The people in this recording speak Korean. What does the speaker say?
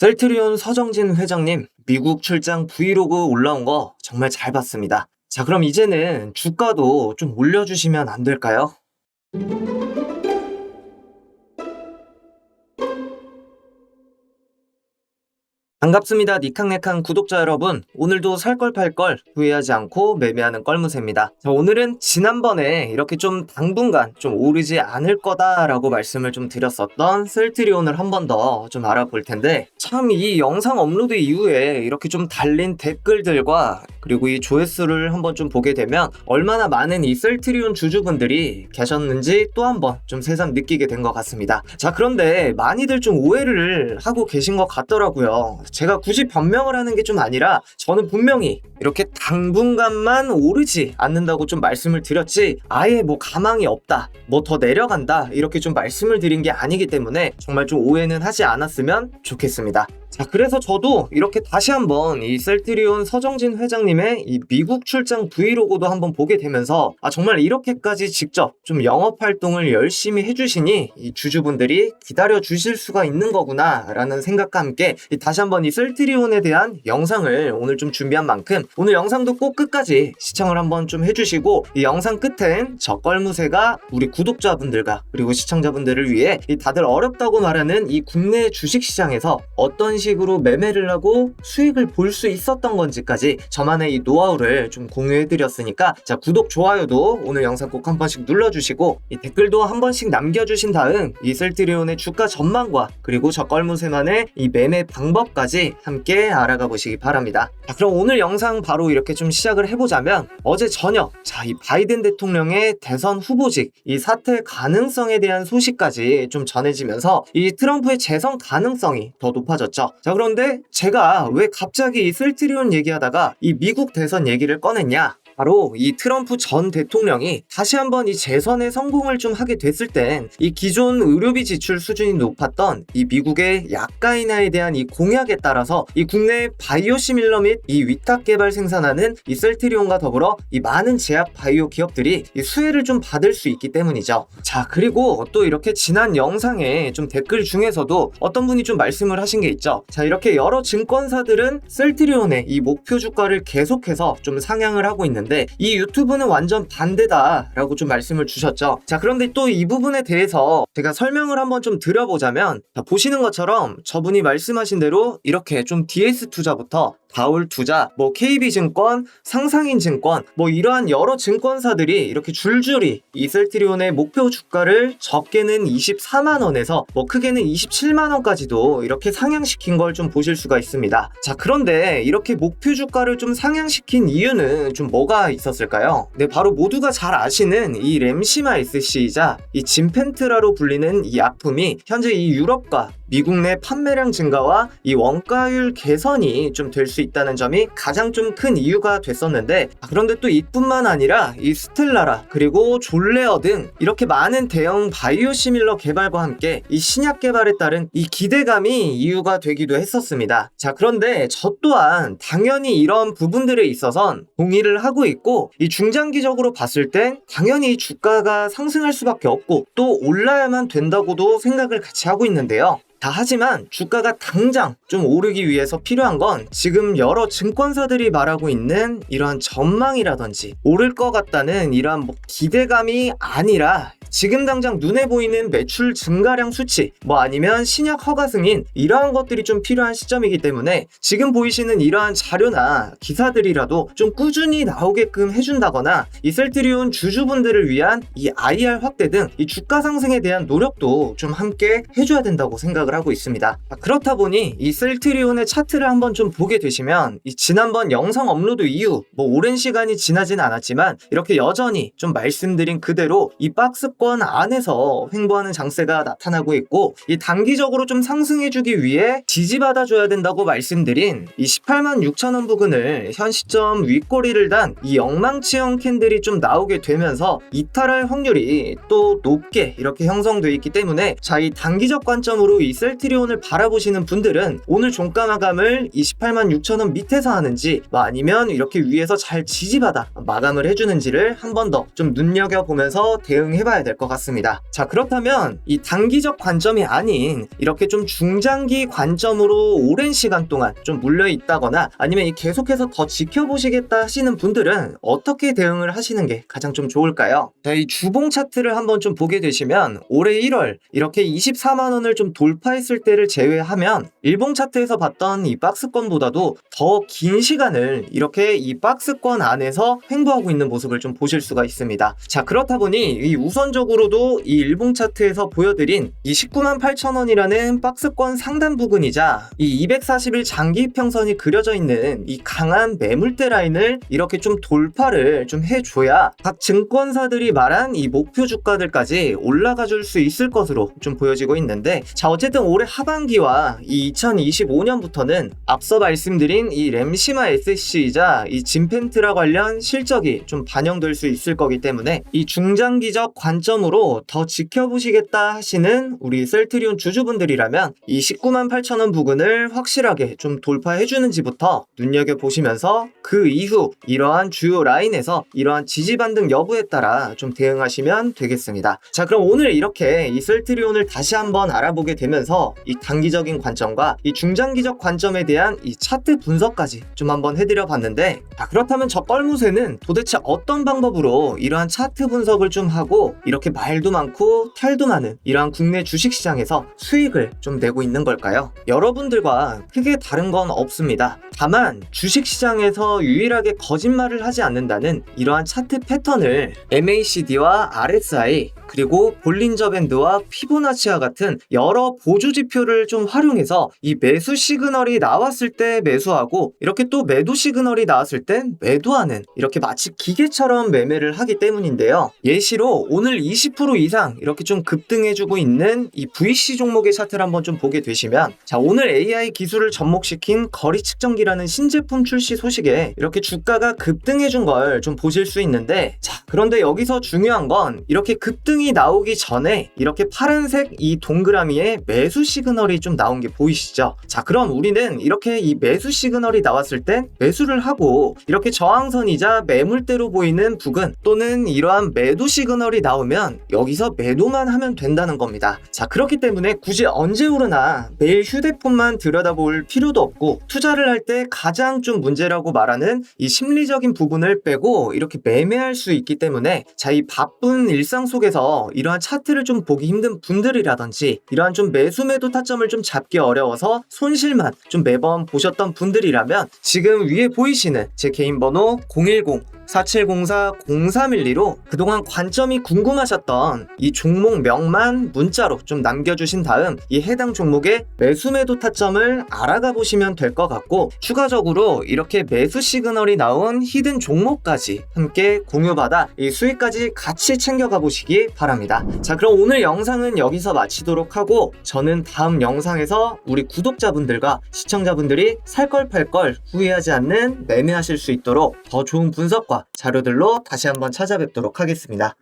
셀트리온 서정진 회장님, 미국 출장 브이로그 올라온 거 정말 잘 봤습니다. 자, 그럼 이제는 주가도 좀 올려주시면 안 될까요? 반갑습니다. 니캉네캉 구독자 여러분. 오늘도 살 걸 팔 걸 후회하지 않고 매매하는 껄무새입니다. 자, 오늘은 지난번에 이렇게 좀 당분간 좀 오르지 않을 거다라고 말씀을 좀 드렸었던 셀트리온을 한 번 더 좀 알아볼 텐데, 참 이 영상 업로드 이후에 이렇게 좀 달린 댓글들과 그리고 이 조회수를 한번 좀 보게 되면 얼마나 많은 이 셀트리온 주주분들이 계셨는지 또 한 번 좀 새삼 느끼게 된 것 같습니다. 자, 그런데 많이들 좀 오해를 하고 계신 것 같더라고요. 제가 굳이 변명을 하는 게 좀 아니라 저는 분명히 이렇게 당분간만 오르지 않는다고 좀 말씀을 드렸지, 아예 뭐 가망이 없다, 뭐 더 내려간다 이렇게 좀 말씀을 드린 게 아니기 때문에 정말 좀 오해는 하지 않았으면 좋겠습니다. 자, 그래서 저도 이렇게 다시 한번 이 셀트리온 서정진 회장님의 이 미국 출장 브이로그도 한번 보게 되면서, 정말 이렇게까지 직접 좀 영업 활동을 열심히 해주시니 이 주주분들이 기다려 주실 수가 있는 거구나 라는 생각과 함께 다시 한번 이 셀트리온에 대한 영상을 오늘 좀 준비한 만큼, 오늘 영상도 꼭 끝까지 시청을 한번 좀 해주시고, 이 영상 끝엔 저 껄무새가 우리 구독자분들과 그리고 시청자분들을 위해 이 다들 어렵다고 말하는 이 국내 주식시장에서 어떤 식으로 매매를 하고 수익을 볼 수 있었던 건지까지 저만의 이 노하우를 좀 공유해드렸으니까, 자, 구독, 좋아요도 오늘 영상 꼭 한 번씩 눌러주시고 이 댓글도 한 번씩 남겨주신 다음 이 셀트리온의 주가 전망과 그리고 저 껄무새만의 이 매매 방법까지 함께 알아가 보시기 바랍니다. 자, 그럼 오늘 영상 바로 이렇게 좀 시작을 해보자면, 어제 저녁 이 바이든 대통령의 대선 후보직 이 사퇴 가능성에 대한 소식까지 좀 전해지면서 이 트럼프의 재선 가능성이 더 높아졌죠. 자, 그런데 제가 왜 갑자기 이 셀트리온 얘기하다가 이 미국 대선 얘기를 꺼냈냐? 바로 이 트럼프 전 대통령이 다시 한번 이 재선에 성공을 좀 하게 됐을 땐 이 기존 의료비 지출 수준이 높았던 이 미국의 약가 인하에 대한 이 공약에 따라서 이 국내 바이오시밀러 및 이 위탁 개발 생산하는 이 셀트리온과 더불어 이 많은 제약 바이오 기업들이 이 수혜를 좀 받을 수 있기 때문이죠. 자, 그리고 또 이렇게 지난 영상에 좀 댓글 중에서도 어떤 분이 좀 말씀을 하신 게 있죠. 자, 이렇게 여러 증권사들은 셀트리온의 이 목표 주가를 계속해서 좀 상향을 하고 있는데, 이 유튜브는 완전 반대다라고 좀 말씀을 주셨죠. 자, 그런데 또 이 부분에 대해서 제가 설명을 한번 좀 드려보자면, 자, 보시는 것처럼 저분이 말씀하신 대로 이렇게 좀 DS 투자부터 다울 투자, 뭐 KB증권, 상상인증권, 뭐 이러한 여러 증권사들이 이렇게 줄줄이 이 셀트리온의 목표 주가를 적게는 24만 원에서 뭐 크게는 27만 원까지도 이렇게 상향시킨 걸 좀 보실 수가 있습니다. 자, 그런데 이렇게 목표 주가를 좀 상향시킨 이유는 좀 뭐가 있었을까요? 네, 바로 모두가 잘 아시는 이 램시마 SC이자 이 진펜트라로 불리는 이 약품이 현재 이 유럽과 미국 내 판매량 증가와 이 원가율 개선이 좀 될 수 있다는 점이 가장 좀 큰 이유가 됐었는데, 그런데 또 이뿐만 아니라 이 스텔라라 그리고 졸레어 등 이렇게 많은 대형 바이오시밀러 개발과 함께 이 신약 개발에 따른 이 기대감이 이유가 되기도 했었습니다. 자, 그런데 저 또한 당연히 이런 부분들에 있어선 동의를 하고 있고, 이 중장기적으로 봤을 땐 당연히 주가가 상승할 수밖에 없고 또 올라야만 된다고도 생각을 같이 하고 있는데요. 하지만 주가가 당장 좀 오르기 위해서 필요한 건 지금 여러 증권사들이 말하고 있는 이러한 전망이라든지 오를 것 같다는 이러한 뭐 기대감이 아니라, 지금 당장 눈에 보이는 매출 증가량 수치, 뭐 아니면 신약 허가 승인, 이러한 것들이 좀 필요한 시점이기 때문에 지금 보이시는 이러한 자료나 기사들이라도 좀 꾸준히 나오게끔 해준다거나 이 셀트리온 주주분들을 위한 이 IR 확대 등 이 주가 상승에 대한 노력도 좀 함께 해줘야 된다고 생각을 하고 있습니다. 그렇다 보니 이 셀트리온의 차트를 한번 좀 보게 되시면, 이 지난번 영상 업로드 이후 뭐 오랜 시간이 지나진 않았지만 이렇게 여전히 좀 말씀드린 그대로 이 박스권 안에서 횡보하는 장세가 나타나고 있고, 이 단기적으로 좀 상승해주기 위해 지지받아줘야 된다고 말씀드린 이 18만 6천 원 부근을 현 시점 윗꼬리를 단 이 엉망치형 캔들이 좀 나오게 되면서 이탈할 확률이 또 높게 이렇게 형성되어 있기 때문에, 자, 이 단기적 관점으로 이 셀트리온을 바라보시는 분들은 오늘 종가 마감을 28만 6천 원 밑에서 하는지, 뭐 아니면 이렇게 위에서 잘 지지받아 마감을 해주는지를 한 번 더 좀 눈여겨보면서 대응해봐야 될 될 것 같습니다. 자, 그렇다면 이 단기적 관점이 아닌 이렇게 좀 중장기 관점으로 오랜 시간 동안 좀 물려 있다거나 아니면 이 계속해서 더 지켜보시겠다 하시는 분들은 어떻게 대응을 하시는 게 가장 좀 좋을까요? 자, 이 주봉 차트를 한번 좀 보게 되시면 올해 1월 이렇게 24만 원을 좀 돌파했을 때를 제외하면 일봉 차트에서 봤던 이 박스권보다도 더 긴 시간을 이렇게 이 박스권 안에서 횡보하고 있는 모습을 좀 보실 수가 있습니다. 자, 그렇다 보니 이 우선적으로도 이 일봉 차트에서 보여드린 이 19만 8천 원이라는 박스권 상단 부근이자 이 240일 장기 평선이 그려져 있는 이 강한 매물대 라인을 이렇게 좀 돌파를 좀 해줘야 각 증권사들이 말한 이 목표 주가들까지 올라가 줄 수 있을 것으로 좀 보여지고 있는데, 자, 어쨌든 올해 하반기와 이 2025년부터는 앞서 말씀드린 이 램시마 SC이자 이 진펜트라 관련 실적이 좀 반영될 수 있을 거기 때문에 이 중장기적 관점으로 더 지켜보시겠다 하시는 우리 셀트리온 주주분들이라면 이 19만 8천 원 부근을 확실하게 좀 돌파해 주는지부터 눈여겨보시면서 그 이후 이러한 주요 라인에서 이러한 지지 반등 여부에 따라 좀 대응하시면 되겠습니다. 자, 그럼 오늘 이렇게 이 셀트리온을 다시 한번 알아보게 되면서 이 단기적인 관점과 이 중장기적 관점에 대한 이 차트 분석까지 좀 한번 해드려 봤는데, 자, 그렇다면 저 껄무새는 도대체 어떤 방법으로 이러한 차트 분석을 좀 하고 이렇게 말도 많고 탈도 많은 이러한 국내 주식시장에서 수익을 좀 내고 있는 걸까요? 여러분들과 크게 다른 건 없습니다. 다만 주식시장에서 유일하게 거짓말을 하지 않는다는 이러한 차트 패턴을 MACD와 RSI 그리고 볼린저 밴드와 피보나치와 같은 여러 보조 지표를 좀 활용해서 이 매수 시그널이 나왔을 때 매수하고 이렇게 또 매도 시그널이 나왔을 때 매도하는, 이렇게 마치 기계처럼 매매를 하기 때문인데요. 예시로 오늘 20% 이상 이렇게 좀 급등해주고 있는 이 VC 종목의 차트를 한번 좀 보게 되시면, 자, 오늘 AI 기술을 접목시킨 거리 측정기라는 신제품 출시 소식에 이렇게 주가가 급등해준 걸 좀 보실 수 있는데, 자, 그런데 여기서 중요한 건 이렇게 급등이 나오기 전에 이렇게 파란색 이 동그라미에 매수 시그널이 좀 나온 게 보이시죠? 자, 그럼 우리는 이렇게 이 매수 시그널이 나왔을 땐 매수를 하고 이렇게 저항선이자 매물대로 보이는 부근 또는 이러한 매도 시그널이 나오면 여기서 매도만 하면 된다는 겁니다. 자, 그렇기 때문에 굳이 언제 오르나 매일 휴대폰만 들여다볼 필요도 없고, 투자를 할 때 가장 좀 문제라고 말하는 이 심리적인 부분을 빼고 이렇게 매매할 수 있기 때문에, 자, 이 바쁜 일상 속에서 이러한 차트를 좀 보기 힘든 분들이라든지 이러한 좀 매수 매도 타점을 좀 잡기 어려워서 손실만 좀 매번 보셨던 분들이라면 지금 위에 보이시는 제 개인 번호 010-4704-0312로 그동안 관점이 궁금하셨던 이 종목명만 문자로 좀 남겨주신 다음 이 해당 종목의 매수 매도 타점을 알아가 보시면 될 것 같고, 추가적으로 이렇게 매수 시그널이 나온 히든 종목까지 함께 공유받아 이 수익까지 같이 챙겨가 보시기 바랍니다. 자, 그럼 오늘 영상은 여기서 마치도록 하고, 저는 다음 영상에서 우리 구독자분들과 시청자분들이 살 걸 팔 걸 후회하지 않는 매매하실 수 있도록 더 좋은 분석과 자료들로 다시 한번 찾아뵙도록 하겠습니다.